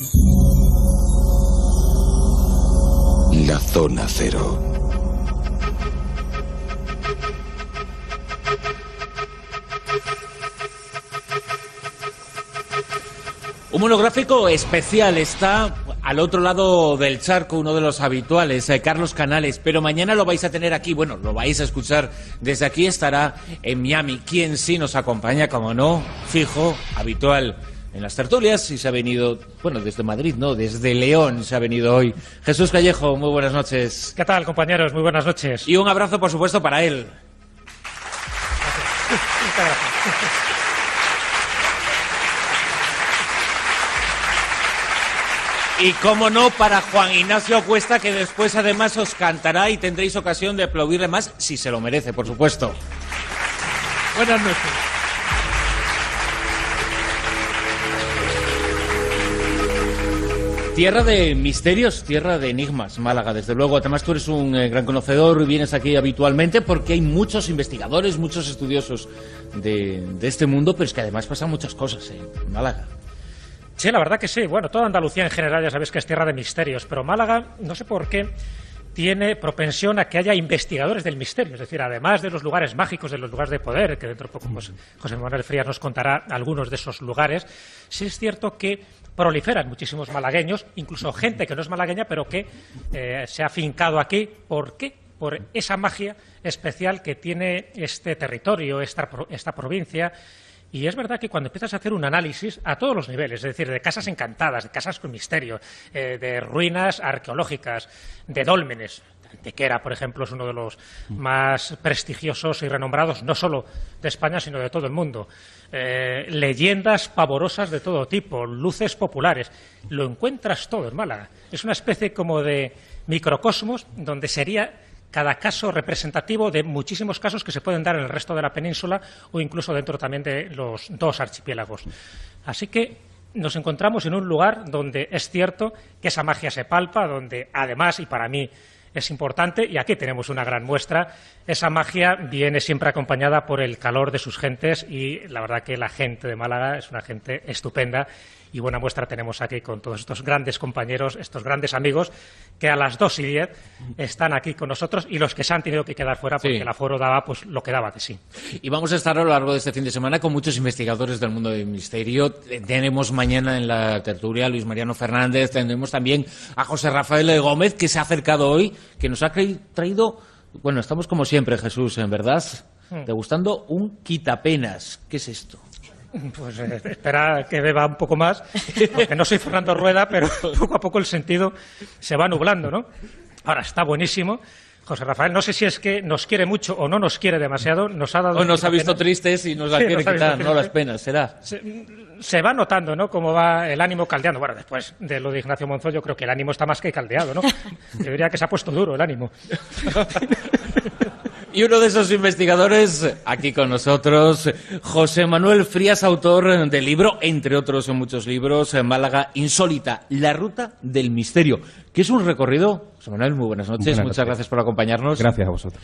La Zona Cero. Un monográfico especial. Está al otro lado del charco uno de los habituales, Carlos Canales, pero mañana lo vais a tener aquí, bueno, lo vais a escuchar desde aquí, estará en Miami. Quien sí nos acompaña, como no, fijo, habitual en las tertulias, y se ha venido, bueno, desde Madrid, no, desde León se ha venido hoy. Jesús Callejo, muy buenas noches. ¿Qué tal, compañeros? Muy buenas noches. Y un abrazo, por supuesto, para él. Muchas gracias. Y cómo no, para Juan Ignacio Cuesta, que después además os cantará y tendréis ocasión de aplaudirle más, si se lo merece, por supuesto. Buenas noches. Tierra de misterios, tierra de enigmas, Málaga, desde luego. Además, tú eres un gran conocedor y vienes aquí habitualmente porque hay muchos investigadores, muchos estudiosos de este mundo, pero es que además pasan muchas cosas en Málaga. Sí, la verdad que sí. Bueno, toda Andalucía en general ya sabéis que es tierra de misterios, pero Málaga, no sé por qué, tiene propensión a que haya investigadores del misterio. Es decir, además de los lugares mágicos, de los lugares de poder, que dentro de poco pues, José Manuel Frías nos contará algunos de esos lugares, sí es cierto que proliferan muchísimos malagueños, incluso gente que no es malagueña, pero que se ha afincado aquí. ¿Por qué? Por esa magia especial que tiene este territorio, esta provincia. Y es verdad que cuando empiezas a hacer un análisis a todos los niveles, es decir, de casas encantadas, de casas con misterio, de ruinas arqueológicas, de dólmenes, Antequera, por ejemplo, es uno de los más prestigiosos y renombrados, no solo de España, sino de todo el mundo. Leyendas pavorosas de todo tipo, luces populares, lo encuentras todo en Málaga. Es una especie como de microcosmos donde sería cada caso representativo de muchísimos casos que se pueden dar en el resto de la península o incluso dentro también de los dos archipiélagos. Así que nos encontramos en un lugar donde es cierto que esa magia se palpa, donde además, y para mí es importante, y aquí tenemos una gran muestra, esa magia viene siempre acompañada por el calor de sus gentes, y la verdad que la gente de Málaga es una gente estupenda, y buena muestra tenemos aquí con todos estos grandes compañeros, estos grandes amigos, que a las 2:10 están aquí con nosotros, y los que se han tenido que quedar fuera porque el aforo daba pues lo que daba de sí. Y vamos a estar a lo largo de este fin de semana con muchos investigadores del mundo del misterio. Tenemos mañana en la tertulia a Luis Mariano Fernández, tendremos también a José Rafael Gómez, que se ha acercado hoy, que nos ha traído, bueno, estamos como siempre, Jesús, en verdad, degustando un quitapenas. ¿Qué es esto? Pues espera que beba un poco más, porque no soy Fernando Rueda, pero poco a poco el sentido se va nublando, ¿no? Ahora, está buenísimo. José Rafael, no sé si es que nos quiere mucho o no nos quiere demasiado, nos ha dado... O nos ha visto tristes y nos la quiere quitar, no las penas, será. Se va notando, ¿no?, cómo va el ánimo caldeando. Bueno, después de lo de Ignacio Monzó, yo creo que el ánimo está más que caldeado, ¿no? Yo diría que se ha puesto duro el ánimo. Y uno de esos investigadores, aquí con nosotros, José Manuel Frías, autor del libro, entre otros muchos libros, Málaga Insólita, la ruta del misterio, que es un recorrido. José Manuel, muy buenas noches, muchas gracias por acompañarnos. Gracias a vosotros.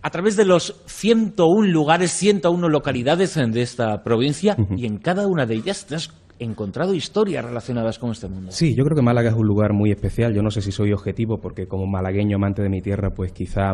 A través de los 101 lugares, 101 localidades de esta provincia, y en cada una de ellas te has encontrado historias relacionadas con este mundo. Sí, yo creo que Málaga es un lugar muy especial. Yo no sé si soy objetivo, porque como malagueño amante de mi tierra, pues quizá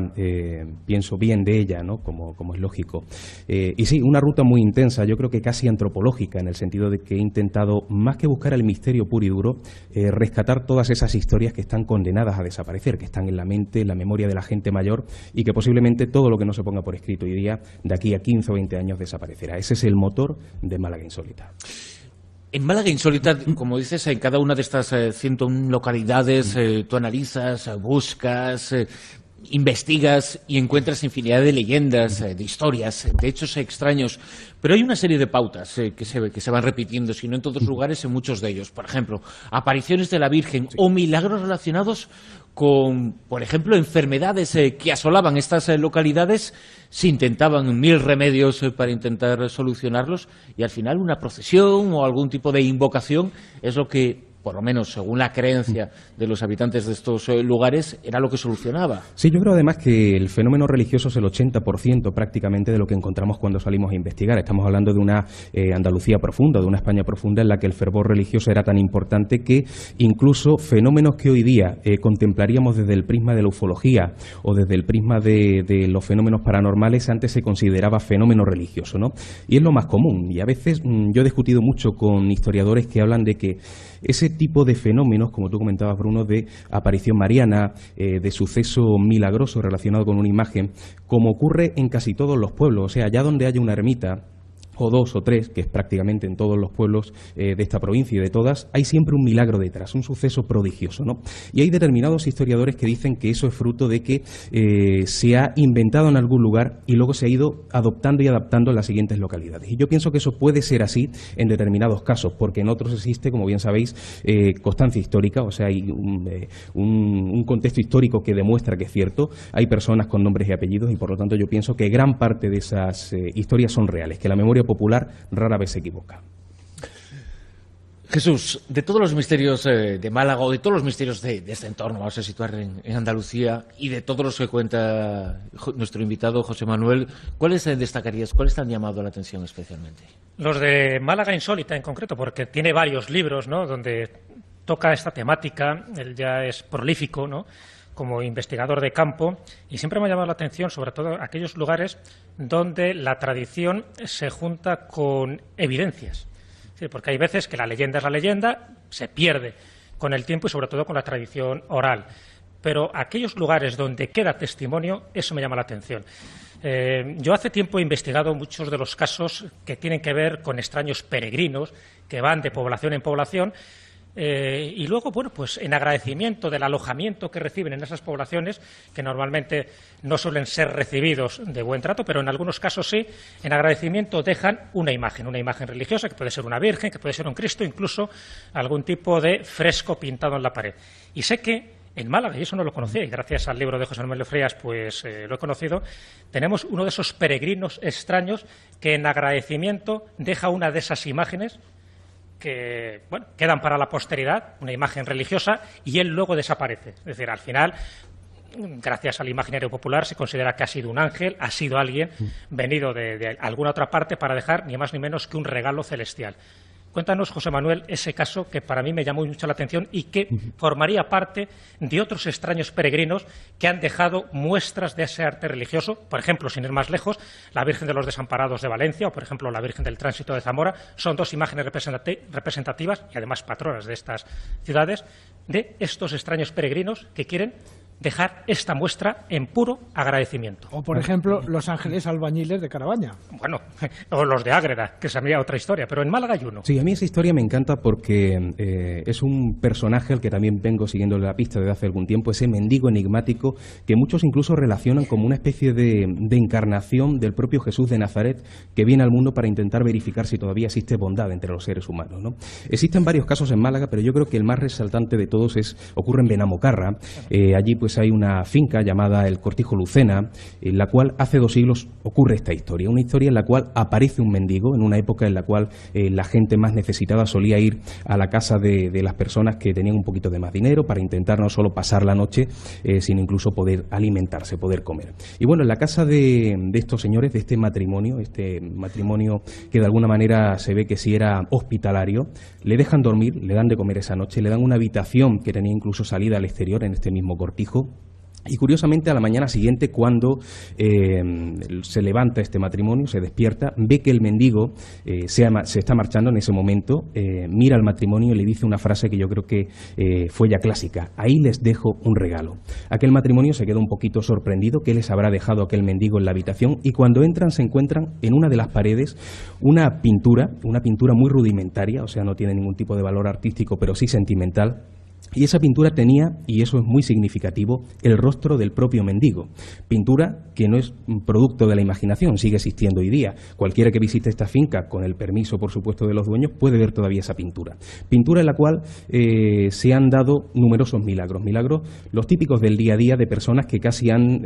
pienso bien de ella, ¿no?, como es lógico. Y sí, una ruta muy intensa, yo creo que casi antropológica, en el sentido de que he intentado, más que buscar el misterio puro y duro, rescatar todas esas historias que están condenadas a desaparecer, que están en la mente, en la memoria de la gente mayor, y que posiblemente todo lo que no se ponga por escrito hoy día, de aquí a 15 o 20 años desaparecerá. Ese es el motor de Málaga Insólita. En Málaga Insólita, como dices, en cada una de estas 101 localidades, tú analizas, buscas, investigas y encuentras infinidad de leyendas, de historias, de hechos extraños. Pero hay una serie de pautas que se van repitiendo, si no en todos lugares, en muchos de ellos. Por ejemplo, apariciones de la Virgen o milagros relacionados con, por ejemplo, enfermedades que asolaban estas localidades. Se intentaban 1000 remedios para intentar solucionarlos, y al final una procesión o algún tipo de invocación es lo que por lo menos según la creencia de los habitantes de estos lugares, era lo que solucionaba. Sí, yo creo además que el fenómeno religioso es el 80% prácticamente de lo que encontramos cuando salimos a investigar. Estamos hablando de una Andalucía profunda, de una España profunda en la que el fervor religioso era tan importante que incluso fenómenos que hoy día contemplaríamos desde el prisma de la ufología o desde el prisma de los fenómenos paranormales, antes se consideraba fenómeno religioso, ¿no? Y es lo más común. Y a veces yo he discutido mucho con historiadores que hablan de que ese tipo de fenómenos, como tú comentabas, Bruno, de aparición mariana, de suceso milagroso relacionado con una imagen, como ocurre en casi todos los pueblos, o sea, allá donde haya una ermita, o dos o tres, que es prácticamente en todos los pueblos de esta provincia y de todas, hay siempre un milagro detrás, un suceso prodigioso, ¿no? Y hay determinados historiadores que dicen que eso es fruto de que se ha inventado en algún lugar y luego se ha ido adoptando y adaptando en las siguientes localidades. Y yo pienso que eso puede ser así en determinados casos, porque en otros existe, como bien sabéis, constancia histórica, o sea, hay un contexto histórico que demuestra que es cierto, hay personas con nombres y apellidos y por lo tanto yo pienso que gran parte de esas historias son reales, que la memoria popular rara vez se equivoca. Jesús, de todos los misterios de Málaga o de todos los misterios de este entorno, vamos a situar en Andalucía, y de todos los que cuenta nuestro invitado José Manuel, ¿cuáles destacarías? ¿Cuáles te han llamado la atención especialmente? Los de Málaga Insólita en concreto, porque tiene varios libros, ¿no?, donde toca esta temática. Él ya es prolífico, ¿no?, como investigador de campo, y siempre me ha llamado la atención sobre todo aquellos lugares donde la tradición se junta con evidencias. Sí, porque hay veces que la leyenda es la leyenda, se pierde con el tiempo y sobre todo con la tradición oral. Pero aquellos lugares donde queda testimonio, eso me llama la atención. Yo hace tiempo he investigado muchos de los casos que tienen que ver con extraños peregrinos que van de población en población. Y luego, bueno, pues en agradecimiento del alojamiento que reciben en esas poblaciones, que normalmente no suelen ser recibidos de buen trato, pero en algunos casos sí, en agradecimiento dejan una imagen religiosa, que puede ser una virgen, que puede ser un Cristo, incluso algún tipo de fresco pintado en la pared. Y sé que en Málaga, y eso no lo conocía, y gracias al libro de José Manuel Frías pues lo he conocido, tenemos uno de esos peregrinos extraños que en agradecimiento deja una de esas imágenes que, bueno, quedan para la posteridad, una imagen religiosa, y él luego desaparece. Es decir, al final, gracias al imaginario popular, se considera que ha sido un ángel, ha sido alguien venido de alguna otra parte para dejar ni más ni menos que un regalo celestial. Cuéntanos, José Manuel, ese caso que para mí me llamó mucho la atención y que formaría parte de otros extraños peregrinos que han dejado muestras de ese arte religioso. Por ejemplo, sin ir más lejos, la Virgen de los Desamparados de Valencia o, por ejemplo, la Virgen del Tránsito de Zamora son dos imágenes representativas y además patronas de estas ciudades, de estos extraños peregrinos que quieren dejar esta muestra en puro agradecimiento. O, por ejemplo, los ángeles albañiles de Carabaña. Bueno, o los de Ágreda, que sería otra historia, pero en Málaga hay uno. Sí, a mí esa historia me encanta porque es un personaje al que también vengo siguiendo la pista desde hace algún tiempo, ese mendigo enigmático que muchos incluso relacionan como una especie de encarnación del propio Jesús de Nazaret, que viene al mundo para intentar verificar si todavía existe bondad entre los seres humanos, ¿no? Existen varios casos en Málaga, pero yo creo que el más resaltante de todos ocurre en Benamocarra. Allí pues hay una finca llamada el Cortijo Lucena, en la cual hace 2 siglos ocurre esta historia. Una historia en la cual aparece un mendigo, en una época en la cual la gente más necesitada solía ir a la casa de las personas que tenían un poquito de más dinero para intentar no solo pasar la noche, sino incluso poder alimentarse, poder comer. Y bueno, en la casa de estos señores, de este matrimonio que de alguna manera se ve que sí era hospitalario, le dejan dormir, le dan de comer esa noche, le dan una habitación que tenía incluso salida al exterior en este mismo cortijo. Y curiosamente a la mañana siguiente, cuando se levanta este matrimonio, se despierta, ve que el mendigo se está marchando en ese momento, mira al matrimonio y le dice una frase que yo creo que fue ya clásica: ahí les dejo un regalo. Aquel matrimonio se queda un poquito sorprendido, ¿qué les habrá dejado aquel mendigo en la habitación? Y cuando entran se encuentran en una de las paredes una pintura muy rudimentaria, o sea, no tiene ningún tipo de valor artístico, pero sí sentimental, Y esa pintura tenía, y eso es muy significativo, el rostro del propio mendigo. Pintura que no es un producto de la imaginación, sigue existiendo hoy día. Cualquiera que visite esta finca, con el permiso, por supuesto, de los dueños, puede ver todavía esa pintura. Pintura en la cual se han dado numerosos milagros. Milagros, los típicos del día a día, de personas que casi han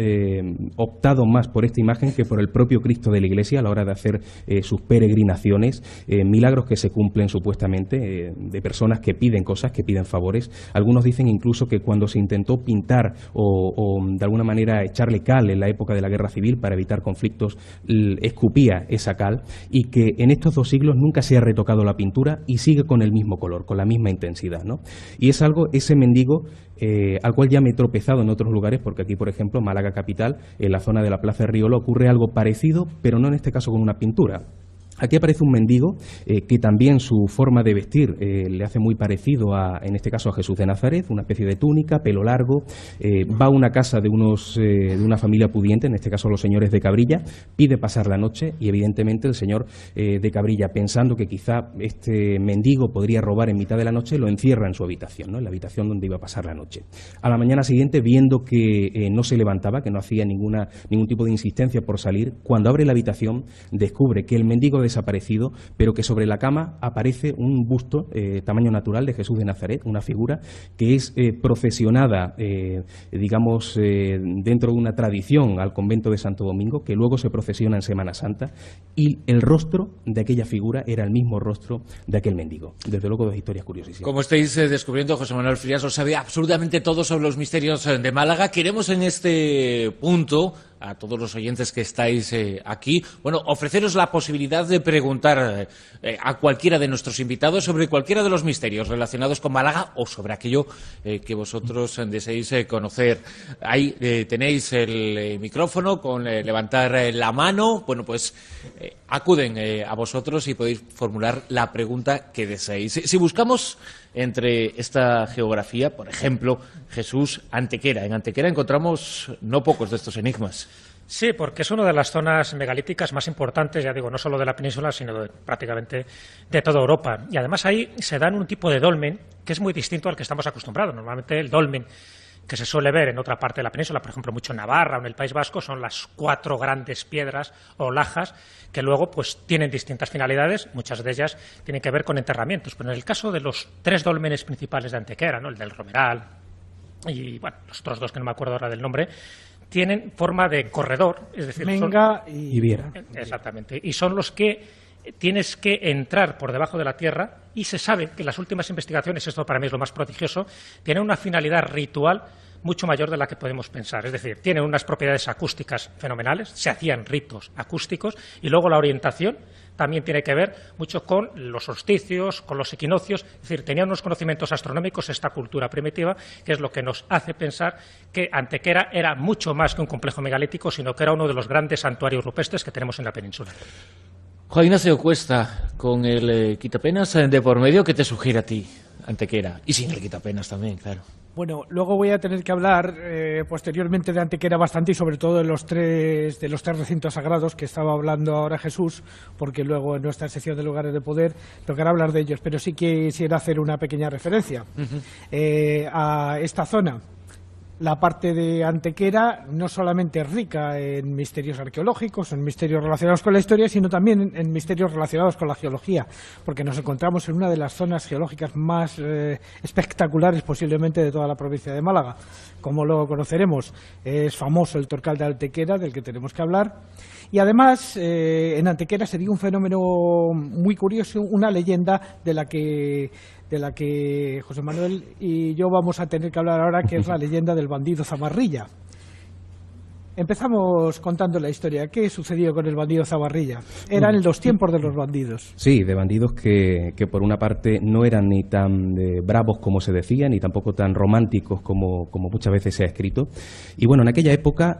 optado más por esta imagen que por el propio Cristo de la Iglesia a la hora de hacer sus peregrinaciones. Milagros que se cumplen supuestamente, de personas que piden cosas, que piden favores. Algunos dicen incluso que cuando se intentó pintar o de alguna manera echarle cal en la época de la Guerra Civil para evitar conflictos, escupía esa cal, y que en estos 2 siglos nunca se ha retocado la pintura y sigue con el mismo color, con la misma intensidad, ¿no? Y es algo, ese mendigo, al cual ya me he tropezado en otros lugares, porque aquí, por ejemplo, Málaga capital, en la zona de la Plaza de Riola, ocurre algo parecido, pero no en este caso con una pintura. Aquí aparece un mendigo que también su forma de vestir le hace muy parecido en este caso a Jesús de Nazaret, una especie de túnica, pelo largo, va a una casa de una familia pudiente, en este caso los señores de Cabrilla, pide pasar la noche y evidentemente el señor de Cabrilla, pensando que quizá este mendigo podría robar en mitad de la noche, lo encierra en su habitación, ¿no? En la habitación donde iba a pasar la noche. A la mañana siguiente, viendo que no se levantaba, que no hacía ningún tipo de insistencia por salir, cuando abre la habitación descubre que el mendigo desaparecido, pero que sobre la cama aparece un busto tamaño natural de Jesús de Nazaret, una figura que es procesionada, digamos, dentro de una tradición al convento de Santo Domingo, que luego se procesiona en Semana Santa, y el rostro de aquella figura era el mismo rostro de aquel mendigo. Desde luego, 2 historias curiosísimas. Como estáis descubriendo, José Manuel Frías lo sabe absolutamente todo sobre los misterios de Málaga. Queremos en este punto, a todos los oyentes que estáis aquí, bueno, ofreceros la posibilidad de preguntar a cualquiera de nuestros invitados sobre cualquiera de los misterios relacionados con Málaga o sobre aquello que vosotros deseéis conocer. Ahí tenéis el micrófono con levantar la mano. Bueno, pues acuden a vosotros y podéis formular la pregunta que deseéis. Si buscamos entre esta geografía, por ejemplo, Jesús, Antequera. En Antequera encontramos no pocos de estos enigmas. Sí, porque es una de las zonas megalíticas más importantes, ya digo, no solo de la península, sino prácticamente de toda Europa. Y además ahí se dan un tipo de dolmen que es muy distinto al que estamos acostumbrados. Normalmente el dolmen que se suele ver en otra parte de la península, por ejemplo, mucho en Navarra o en el País Vasco, son las 4 grandes piedras o lajas que luego pues tienen distintas finalidades, muchas de ellas tienen que ver con enterramientos. Pero en el caso de los 3 dólmenes principales de Antequera, ¿no?, el del Romeral y bueno, los otros 2 que no me acuerdo ahora del nombre, tienen forma de corredor, es decir, Menga y Viera. Exactamente, y son los que tienes que entrar por debajo de la tierra, y se sabe que las últimas investigaciones, esto para mí es lo más prodigioso, tienen una finalidad ritual mucho mayor de la que podemos pensar. Es decir, tienen unas propiedades acústicas fenomenales, se hacían ritos acústicos, y luego la orientación también tiene que ver mucho con los solsticios, con los equinoccios. Es decir, tenían unos conocimientos astronómicos esta cultura primitiva, que es lo que nos hace pensar que Antequera era mucho más que un complejo megalítico, sino que era uno de los grandes santuarios rupestres que tenemos en la península. Juan Ignacio Cuesta, con el quitapenas de por medio, ¿qué te sugiere a ti, Antequera? Y sin el quitapenas también, claro. Bueno, luego voy a tener que hablar posteriormente de Antequera bastante, y sobre todo de los tres recintos sagrados que estaba hablando ahora Jesús, porque luego en nuestra sección de lugares de poder tocará hablar de ellos, pero sí quisiera hacer una pequeña referencia a esta zona. La parte de Antequera no solamente es rica en misterios arqueológicos, en misterios relacionados con la historia, sino también en misterios relacionados con la geología, porque nos encontramos en una de las zonas geológicas más espectaculares posiblemente de toda la provincia de Málaga. Como lo conoceremos, es famoso el Torcal de Antequera, del que tenemos que hablar. Y además, en Antequera se dio un fenómeno muy curioso, una leyenda de la que José Manuel y yo vamos a tener que hablar ahora, que es la leyenda del bandido Zamarrilla. Empezamos contando la historia. ¿Qué sucedió con el bandido Zamarrilla? Eran los tiempos de los bandidos. Sí, de bandidos que por una parte no eran ni tan bravos como se decía, ni tampoco tan románticos como muchas veces se ha escrito. Y bueno, en aquella época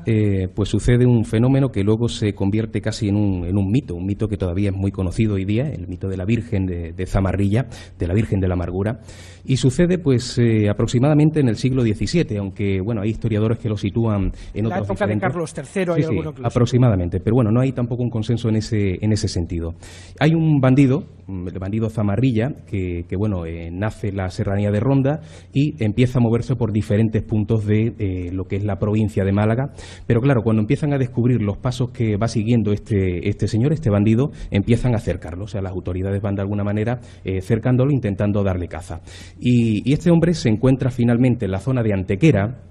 pues sucede un fenómeno que luego se convierte casi en un mito que todavía es muy conocido hoy día, el mito de la Virgen de Zamarrilla, de la Virgen de la Amargura. Y sucede pues aproximadamente en el siglo XVII, aunque bueno, hay historiadores que lo sitúan en otros diferentes Carlos III, hay alguno que lo aproximadamente, pero bueno, no hay tampoco un consenso en ese sentido. Hay un bandido, el bandido Zamarrilla, que bueno, nace en la serranía de Ronda y empieza a moverse por diferentes puntos de lo que es la provincia de Málaga, pero claro, cuando empiezan a descubrir los pasos que va siguiendo este señor, este bandido, empiezan a cercarlo, o sea, las autoridades van de alguna manera cercándolo, intentando darle caza. Y este hombre se encuentra finalmente en la zona de Antequera,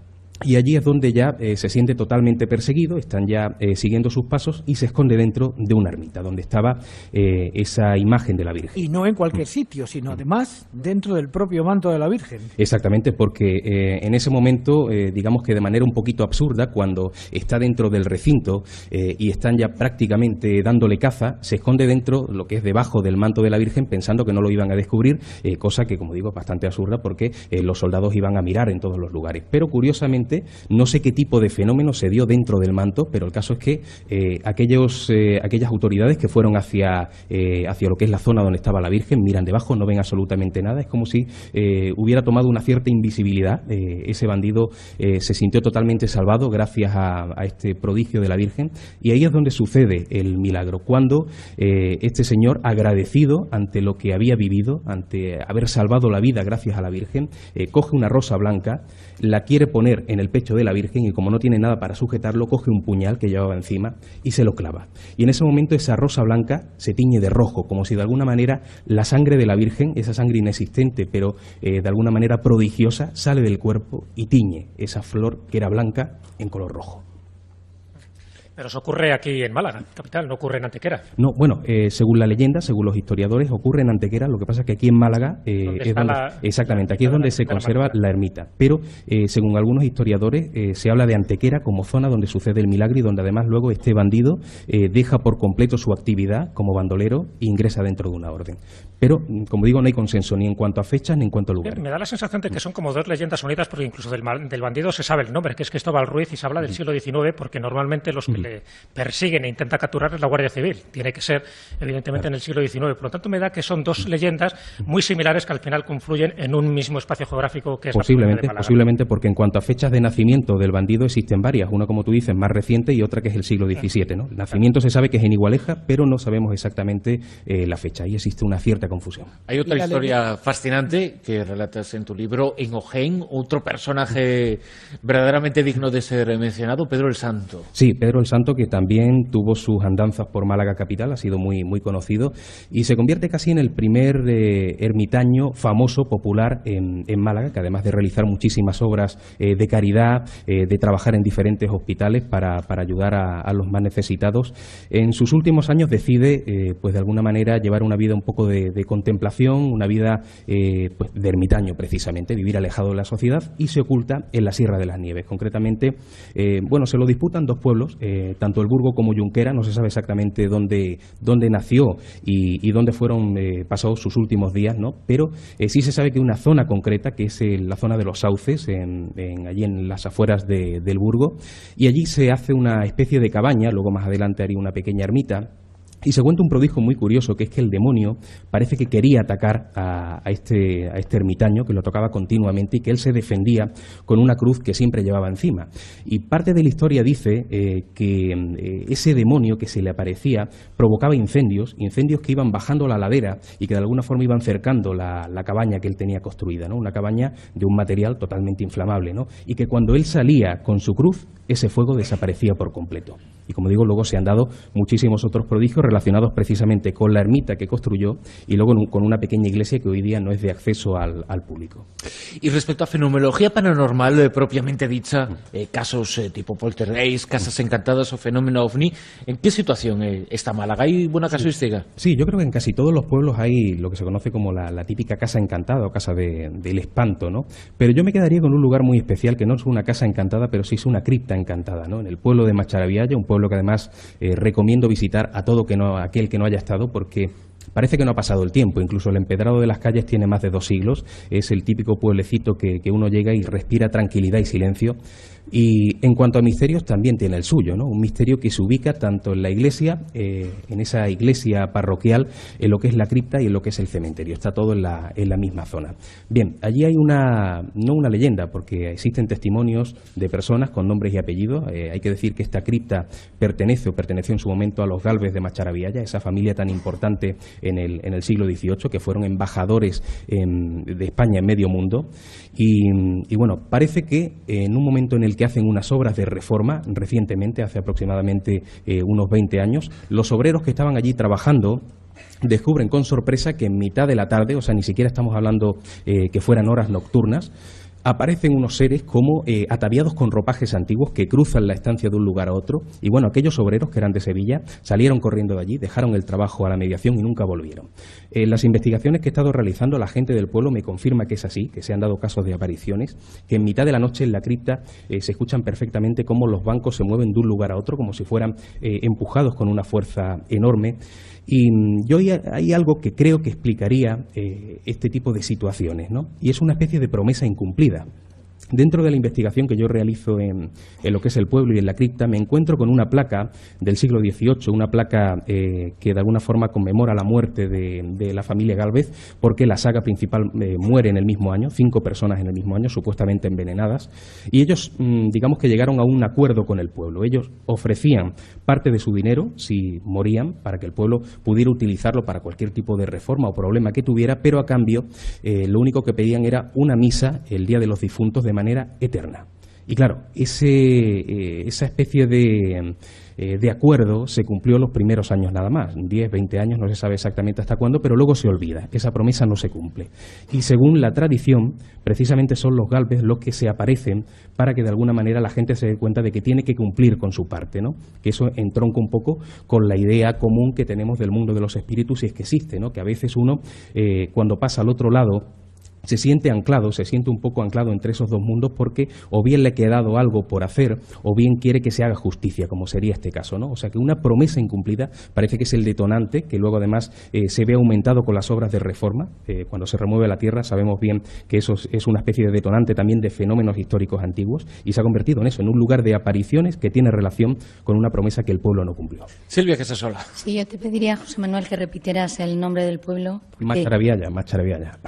y allí es donde ya se siente totalmente perseguido, están ya siguiendo sus pasos y se esconde dentro de una ermita, donde estaba esa imagen de la Virgen. Y no en cualquier sitio, sino además dentro del propio manto de la Virgen. Exactamente, porque en ese momento, digamos que de manera un poquito absurda, cuando está dentro del recinto y están ya prácticamente dándole caza, se esconde dentro, lo que es debajo del manto de la Virgen, pensando que no lo iban a descubrir, cosa que, como digo, es bastante absurda porque los soldados iban a mirar en todos los lugares. Pero curiosamente, no sé qué tipo de fenómeno se dio dentro del manto, pero el caso es que aquellas autoridades que fueron hacia lo que es la zona donde estaba la Virgen, miran debajo, no ven absolutamente nada, es como si hubiera tomado una cierta invisibilidad. Ese bandido se sintió totalmente salvado gracias a este prodigio de la Virgen, y ahí es donde sucede el milagro, cuando este señor, agradecido ante lo que había vivido, ante haber salvado la vida gracias a la Virgen, coge una rosa blanca, la quiere poner en el pecho de la Virgen y como no tiene nada para sujetarlo, coge un puñal que llevaba encima y se lo clava. Y en ese momento esa rosa blanca se tiñe de rojo, como si de alguna manera la sangre de la Virgen, esa sangre inexistente pero de alguna manera prodigiosa, sale del cuerpo y tiñe esa flor que era blanca en color rojo. Pero eso ocurre aquí en Málaga, capital, no ocurre en Antequera. No, bueno, según la leyenda, según los historiadores, ocurre en Antequera. Lo que pasa es que aquí en Málaga es donde, exactamente, aquí es donde se conserva la ermita. Pero según algunos historiadores, se habla de Antequera como zona donde sucede el milagro y donde además luego este bandido deja por completo su actividad como bandolero e ingresa dentro de una orden. Pero, como digo, no hay consenso ni en cuanto a fechas ni en cuanto a lugares. Me da la sensación de que son como dos leyendas unidas, porque incluso del bandido se sabe el nombre, que es Cristóbal Ruiz, y se habla del siglo XIX, porque normalmente los que le persiguen e intentan capturar es la Guardia Civil. Tiene que ser, evidentemente, en el siglo XIX. Por lo tanto, me da que son dos leyendas muy similares que al final confluyen en un mismo espacio geográfico que es posiblemente, la de posiblemente, porque en cuanto a fechas de nacimiento del bandido existen varias. Una, como tú dices, más reciente y otra que es el siglo XVII, ¿no? El nacimiento se sabe que es en Igualeja, pero no sabemos exactamente la fecha. Ahí existe una cierta confusión. Hay otra historia fascinante que relatas en tu libro, en Ojén, otro personaje verdaderamente digno de ser mencionado, Pedro el Santo. Sí, Pedro el Santo, que también tuvo sus andanzas por Málaga capital, ha sido muy, muy conocido y se convierte casi en el primer ermitaño famoso, popular en Málaga, que además de realizar muchísimas obras de caridad, de trabajar en diferentes hospitales para ayudar a los más necesitados, en sus últimos años decide, pues de alguna manera, llevar una vida un poco de contemplación, una vida pues de ermitaño precisamente, vivir alejado de la sociedad, y se oculta en la Sierra de las Nieves. Concretamente, bueno, se lo disputan dos pueblos, tanto el Burgo como Junquera. No se sabe exactamente dónde nació y dónde fueron pasados sus últimos días, ¿no? Pero sí se sabe que una zona concreta, que es la zona de los Sauces, allí en las afueras del Burgo, y allí se hace una especie de cabaña, luego más adelante haría una pequeña ermita. Y se cuenta un prodigio muy curioso, que es que el demonio parece que quería atacar a este ermitaño, que lo tocaba continuamente y que él se defendía con una cruz que siempre llevaba encima. Y parte de la historia dice que ese demonio que se le aparecía provocaba incendios que iban bajando la ladera y que de alguna forma iban cercando la cabaña que él tenía construida, ¿no? Una cabaña de un material totalmente inflamable, ¿no? Y que cuando él salía con su cruz, ese fuego desaparecía por completo. Y como digo, luego se han dado muchísimos otros prodigios relacionados precisamente con la ermita que construyó y luego con una pequeña iglesia que hoy día no es de acceso al público. Y respecto a fenomenología paranormal propiamente dicha, casos tipo poltergeist, casas encantadas o fenómeno ovni, ¿en qué situación está Málaga? ¿Hay buena casuística? Sí, yo creo que en casi todos los pueblos hay lo que se conoce como la típica casa encantada o casa del espanto, ¿no? Pero yo me quedaría con un lugar muy especial que no es una casa encantada, pero sí es una cripta encantada, ¿no? En el pueblo de Macharabiaya, un pueblo que además recomiendo visitar a aquel que no haya estado, porque parece que no ha pasado el tiempo. Incluso el empedrado de las calles tiene más de 2 siglos. Es el típico pueblecito que uno llega y respira tranquilidad y silencio. Y en cuanto a misterios, también tiene el suyo, ¿no? Un misterio que se ubica tanto en la iglesia, en esa iglesia parroquial, en lo que es la cripta y en lo que es el cementerio. Está todo en la misma zona. Bien, allí hay no una leyenda, porque existen testimonios de personas con nombres y apellidos. Hay que decir que esta cripta perteneció en su momento a los Gálvez de Macharabiaya, esa familia tan importante en el siglo XVIII, que fueron embajadores de España en medio mundo. Y bueno, parece que en un momento en el que hacen unas obras de reforma, recientemente, hace aproximadamente unos 20 años, los obreros que estaban allí trabajando descubren con sorpresa que en mitad de la tarde, o sea, ni siquiera estamos hablando que fueran horas nocturnas, aparecen unos seres como ataviados con ropajes antiguos que cruzan la estancia de un lugar a otro. Y bueno, aquellos obreros que eran de Sevilla salieron corriendo de allí, dejaron el trabajo a la mediación y nunca volvieron. Las investigaciones que he estado realizando, la gente del pueblo me confirma que es así, que se han dado casos de apariciones, que en mitad de la noche en la cripta se escuchan perfectamente cómo los bancos se mueven de un lugar a otro, como si fueran empujados con una fuerza enorme. Y yo hay algo que creo que explicaría este tipo de situaciones, ¿no? Y es una especie de promesa incumplida. Dentro de la investigación que yo realizo en lo que es el pueblo y en la cripta, me encuentro con una placa del siglo XVIII, una placa que de alguna forma conmemora la muerte de la familia Gálvez, porque la saga principal muere en el mismo año, 5 personas en el mismo año, supuestamente envenenadas, y ellos, digamos que llegaron a un acuerdo con el pueblo. Ellos ofrecían parte de su dinero, si morían, para que el pueblo pudiera utilizarlo para cualquier tipo de reforma o problema que tuviera, pero a cambio lo único que pedían era una misa el día de los difuntos de manera eterna. Y claro, esa especie de acuerdo se cumplió los primeros años nada más, 10, 20 años, no se sabe exactamente hasta cuándo, pero luego se olvida, esa promesa no se cumple. Y según la tradición, precisamente son los Gálvez los que se aparecen para que de alguna manera la gente se dé cuenta de que tiene que cumplir con su parte, ¿no? Que eso entronca un poco con la idea común que tenemos del mundo de los espíritus, si es que existe, ¿no? Que a veces uno, cuando pasa al otro lado, se siente un poco anclado entre esos dos mundos, porque o bien le ha quedado algo por hacer o bien quiere que se haga justicia, como sería este caso, ¿no? O sea que una promesa incumplida parece que es el detonante, que luego además se ve aumentado con las obras de reforma. Cuando se remueve la tierra sabemos bien que eso es una especie de detonante también de fenómenos históricos antiguos, y se ha convertido en eso, en un lugar de apariciones que tiene relación con una promesa que el pueblo no cumplió. Silvia Casasola. Sí, yo te pediría, José Manuel, que repitieras el nombre del pueblo. Macharabiaya.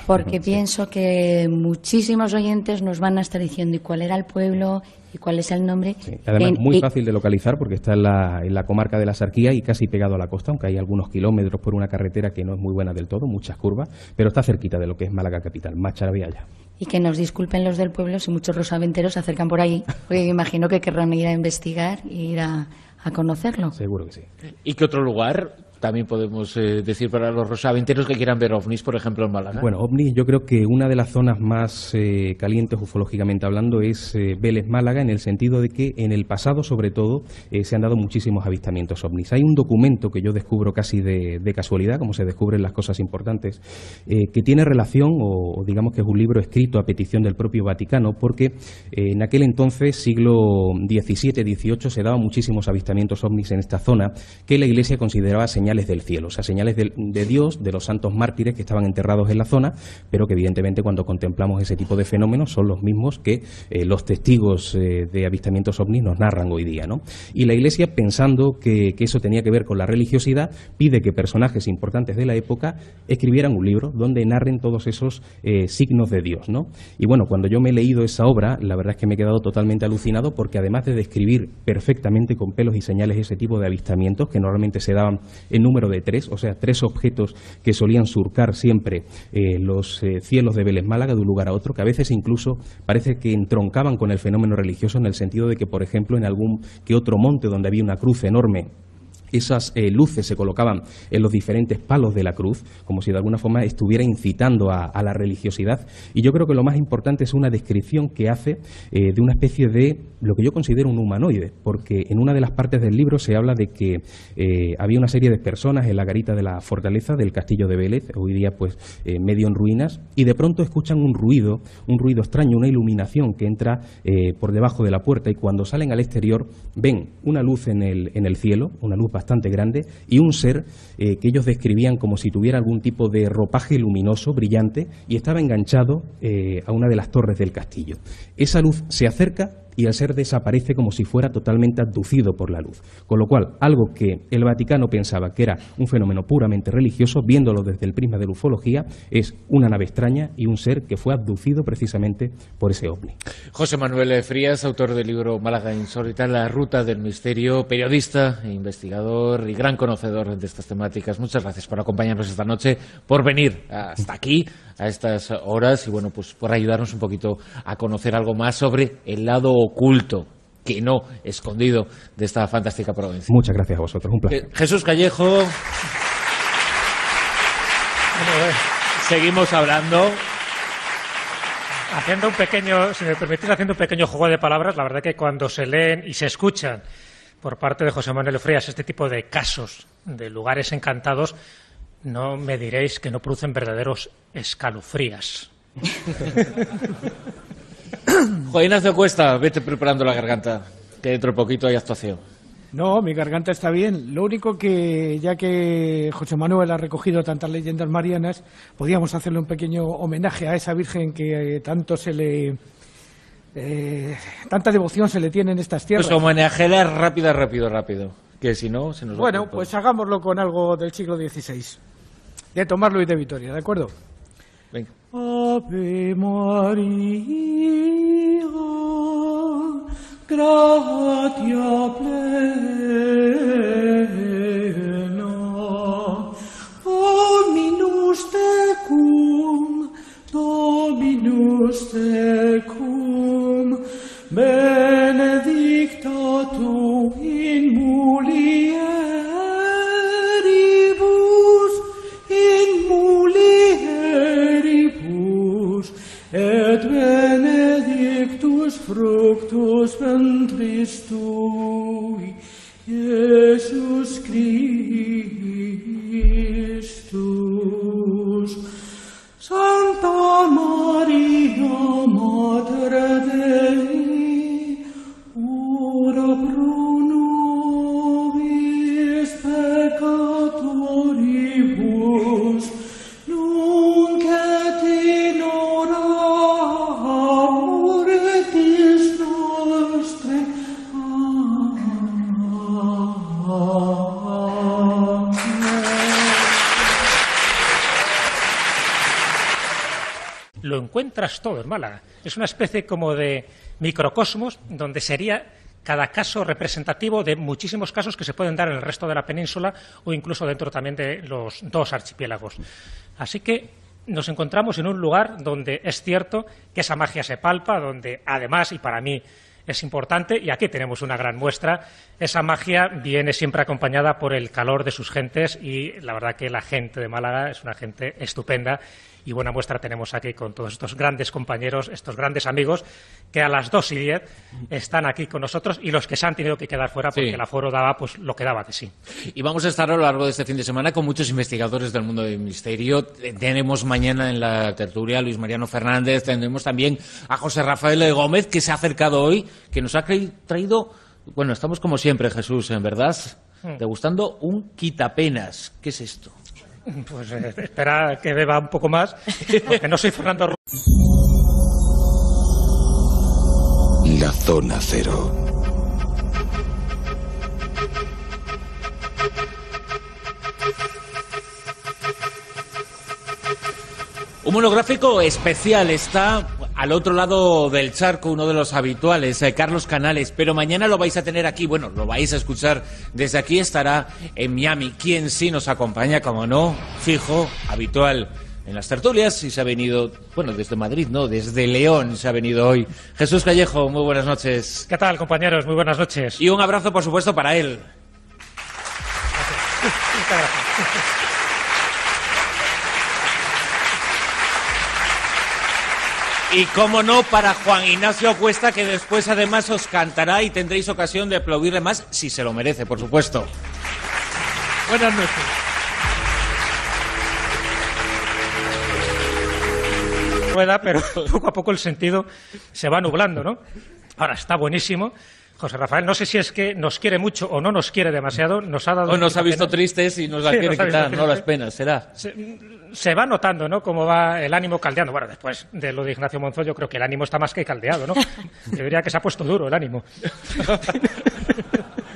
Porque pienso que muchísimos oyentes nos van a estar diciendo ¿y cuál era el pueblo? ¿Y cuál es el nombre? Sí, además muy fácil de localizar, porque está en la comarca de la Sarquía y casi pegado a la costa, aunque hay algunos kilómetros por una carretera que no es muy buena del todo, muchas curvas, pero está cerquita de lo que es Málaga capital, Macharabiaya. Y que nos disculpen los del pueblo si muchos rosaventeros se acercan por ahí, porque me imagino que querrán ir a investigar e ir a conocerlo. Seguro que sí. ¿Y qué otro lugar también podemos decir para los rosaventeros que quieran ver ovnis, por ejemplo, en Málaga? Bueno, ovnis, yo creo que una de las zonas más calientes ufológicamente hablando es Vélez, Málaga, en el sentido de que en el pasado, sobre todo, se han dado muchísimos avistamientos ovnis. Hay un documento que yo descubro casi de casualidad, como se descubren las cosas importantes, que tiene relación, o digamos que es un libro escrito a petición del propio Vaticano, porque en aquel entonces, siglo XVII, XVIII, se daban muchísimos avistamientos ovnis en esta zona que la Iglesia consideraba señales del cielo, o sea, señales de Dios, de los santos mártires que estaban enterrados en la zona, pero que evidentemente cuando contemplamos ese tipo de fenómenos son los mismos que los testigos de avistamientos ovnis nos narran hoy día, ¿no? Y la Iglesia, pensando que eso tenía que ver con la religiosidad, pide que personajes importantes de la época escribieran un libro donde narren todos esos signos de Dios, ¿no? Y bueno, cuando yo me he leído esa obra, la verdad es que me he quedado totalmente alucinado, porque además de describir perfectamente con pelos y señales ese tipo de avistamientos, que normalmente se daban en número de 3, o sea, 3 objetos que solían surcar siempre los cielos de Vélez, Málaga, de un lugar a otro, que a veces incluso parece que entroncaban con el fenómeno religioso, en el sentido de que, por ejemplo, en algún que otro monte donde había una cruz enorme, esas luces se colocaban en los diferentes palos de la cruz, como si de alguna forma estuviera incitando a la religiosidad. Y yo creo que lo más importante es una descripción que hace de una especie de lo que yo considero un humanoide, porque en una de las partes del libro se habla de que había una serie de personas en la garita de la fortaleza del castillo de Vélez, hoy día pues medio en ruinas, y de pronto escuchan un ruido extraño, una iluminación que entra por debajo de la puerta, y cuando salen al exterior ven una luz en el cielo, una luz bastante grande y un ser que ellos describían como si tuviera algún tipo de ropaje luminoso, brillante, y estaba enganchado a una de las torres del castillo. Esa luz se acerca y el ser desaparece como si fuera totalmente abducido por la luz. Con lo cual, algo que el Vaticano pensaba que era un fenómeno puramente religioso, viéndolo desde el prisma de la ufología, es una nave extraña y un ser que fue abducido precisamente por ese ovni. José Manuel Frías, autor del libro Málaga Insólita, La Ruta del Misterio, periodista, investigador y gran conocedor de estas temáticas. Muchas gracias por acompañarnos esta noche, por venir hasta aquí, a estas horas, y bueno, pues por ayudarnos un poquito a conocer algo más sobre el lado oculto, que no escondido, de esta fantástica provincia. Muchas gracias a vosotros, un placer. Jesús Callejo. Seguimos hablando. Haciendo un pequeño, si me permitís, haciendo un pequeño juego de palabras, la verdad que cuando se leen y se escuchan por parte de José Manuel Frías este tipo de casos de lugares encantados, no me diréis que no producen verdaderos escalofríos. Juan Ignacio Cuesta, vete preparando la garganta, que dentro de poquito hay actuación. No, mi garganta está bien. Lo único que, ya que José Manuel ha recogido tantas leyendas marianas, podíamos hacerle un pequeño homenaje a esa Virgen que tanto se le... tanta devoción se le tiene en estas tierras. Pues homenajela rápido, que si no se nos va. Bueno, pues hagámoslo con algo del siglo XVI, de Tomás Luis de Vitoria, ¿de acuerdo? Venga. Ave María, gratia plena, Dominus tecum, benedicta tu in mulieribus, et benedictus fructus ventris tui, Iesus Christus. Santa Maria, Mater Dei, ora pro nobis peccatoribus, nunc et in hora mortis nostre. Lo encuentras todo en Málaga. Es una especie como de microcosmos donde sería cada caso representativo de muchísimos casos que se pueden dar en el resto de la península o incluso dentro también de los dos archipiélagos. Así que nos encontramos en un lugar donde es cierto que esa magia se palpa, donde además, y para mí es importante, y aquí tenemos una gran muestra, esa magia viene siempre acompañada por el calor de sus gentes y la verdad que la gente de Málaga es una gente estupenda y buena muestra tenemos aquí con todos estos grandes compañeros, estos grandes amigos que a las 2:10 están aquí con nosotros y los que se han tenido que quedar fuera porque el aforo daba pues lo que daba de sí. Y vamos a estar a lo largo de este fin de semana con muchos investigadores del mundo del misterio. Tenemos mañana en la tertulia a Luis Mariano Fernández, tendremos también a José Rafael Gómez, que se ha acercado hoy, que nos ha traído, bueno, estamos como siempre, Jesús, en verdad, degustando un quitapenas. ¿Qué es esto? Pues espera que beba un poco más, porque no soy Fernando. La Zona Cero. Un monográfico especial está al otro lado del charco, uno de los habituales, Carlos Canales, pero mañana lo vais a tener aquí, bueno, lo vais a escuchar desde aquí, estará en Miami. Quien sí nos acompaña, como no, fijo, habitual en las tertulias, y se ha venido, bueno, desde Madrid, no, desde León se ha venido hoy. Jesús Callejo, muy buenas noches. ¿Qué tal, compañeros? Muy buenas noches. Y un abrazo, por supuesto, para él. Gracias. Muchas gracias. Y cómo no, para Juan Ignacio Cuesta, que después además os cantará y tendréis ocasión de aplaudirle más, si se lo merece, por supuesto. Buenas noches. Rueda, pero poco a poco el sentido se va nublando, ¿no? Ahora está buenísimo, José Rafael, no sé si es que nos quiere mucho o no nos quiere demasiado, nos ha dado... O nos ha visto tristes y nos las quiere quitar, no las penas, será. Se va notando, ¿no?, cómo va el ánimo caldeando. Bueno, después de lo de Ignacio Monzó, yo creo que el ánimo está más que caldeado, ¿no? Debería que se ha puesto duro el ánimo.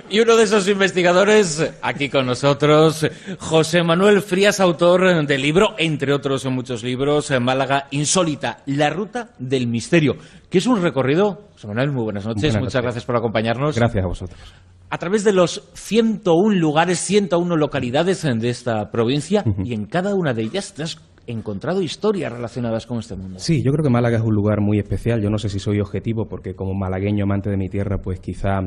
Y uno de esos investigadores, aquí con nosotros, José Manuel Frías, autor del libro, entre otros muchos libros, Málaga Insólita, la ruta del misterio, que es un recorrido. José Manuel, muy buenas noches, muchas gracias por acompañarnos. Gracias a vosotros. A través de los 101 lugares, 101 localidades de esta provincia, y en cada una de ellas te has encontrado historias relacionadas con este mundo. Sí, yo creo que Málaga es un lugar muy especial. Yo no sé si soy objetivo porque como malagueño amante de mi tierra, pues quizá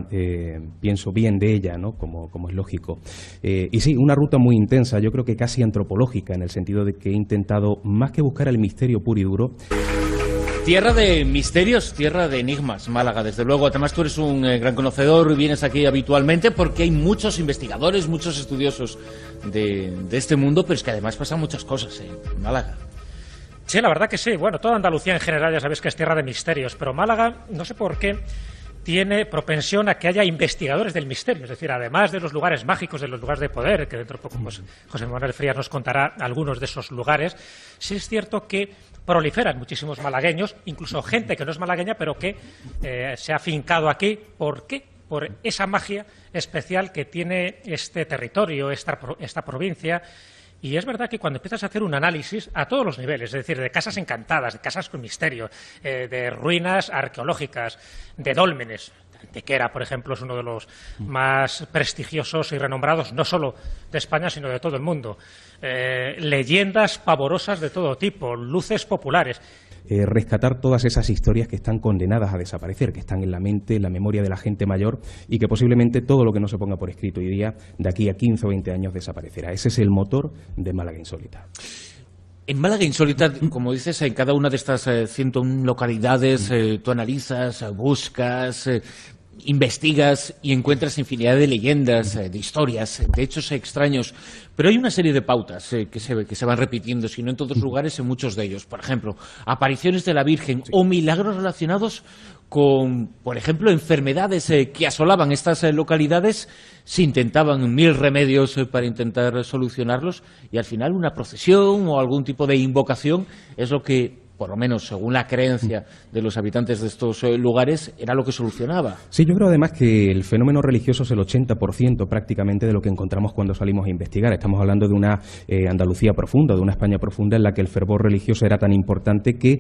pienso bien de ella, ¿no? Como es lógico. Y sí, una ruta muy intensa, yo creo que casi antropológica, en el sentido de que he intentado, más que buscar el misterio puro y duro... Tierra de misterios, tierra de enigmas, Málaga, desde luego. Además, tú eres un gran conocedor, vienes aquí habitualmente porque hay muchos investigadores, muchos estudiosos de este mundo, pero es que además pasan muchas cosas en Málaga. Sí, la verdad que sí. Bueno, toda Andalucía en general ya sabéis que es tierra de misterios, pero Málaga, no sé por qué, tiene propensión a que haya investigadores del misterio. Es decir, además de los lugares mágicos, de los lugares de poder, que dentro de poco pues, José Manuel Frías nos contará algunos de esos lugares, sí es cierto que proliferan muchísimos malagueños, incluso gente que no es malagueña, pero que se ha afincado aquí. ¿Por qué? Por esa magia especial que tiene este territorio, esta provincia. Y es verdad que cuando empiezas a hacer un análisis a todos los niveles, es decir, de casas encantadas, de casas con misterio, de ruinas arqueológicas, de dólmenes, Antequera, por ejemplo, es uno de los más prestigiosos y renombrados, no solo de España, sino de todo el mundo. Leyendas pavorosas de todo tipo, luces populares. Rescatar todas esas historias que están condenadas a desaparecer, que están en la mente, en la memoria de la gente mayor y que posiblemente todo lo que no se ponga por escrito hoy día, de aquí a 15 o 20 años desaparecerá. Ese es el motor de Málaga Insólita. En Málaga Insólita, como dices, en cada una de estas 101 localidades, tú analizas, buscas, investigas y encuentras infinidad de leyendas, de historias, de hechos extraños. Pero hay una serie de pautas que se van repitiendo, si no en todos lugares, en muchos de ellos. Por ejemplo, apariciones de la Virgen o milagros relacionados con, por ejemplo, enfermedades que asolaban estas localidades. Se intentaban 1000 remedios para intentar solucionarlos y al final una procesión o algún tipo de invocación es lo que, por lo menos según la creencia de los habitantes de estos lugares, era lo que solucionaba. Sí, yo creo además que el fenómeno religioso es el 80% prácticamente de lo que encontramos cuando salimos a investigar. Estamos hablando de una Andalucía profunda, de una España profunda en la que el fervor religioso era tan importante que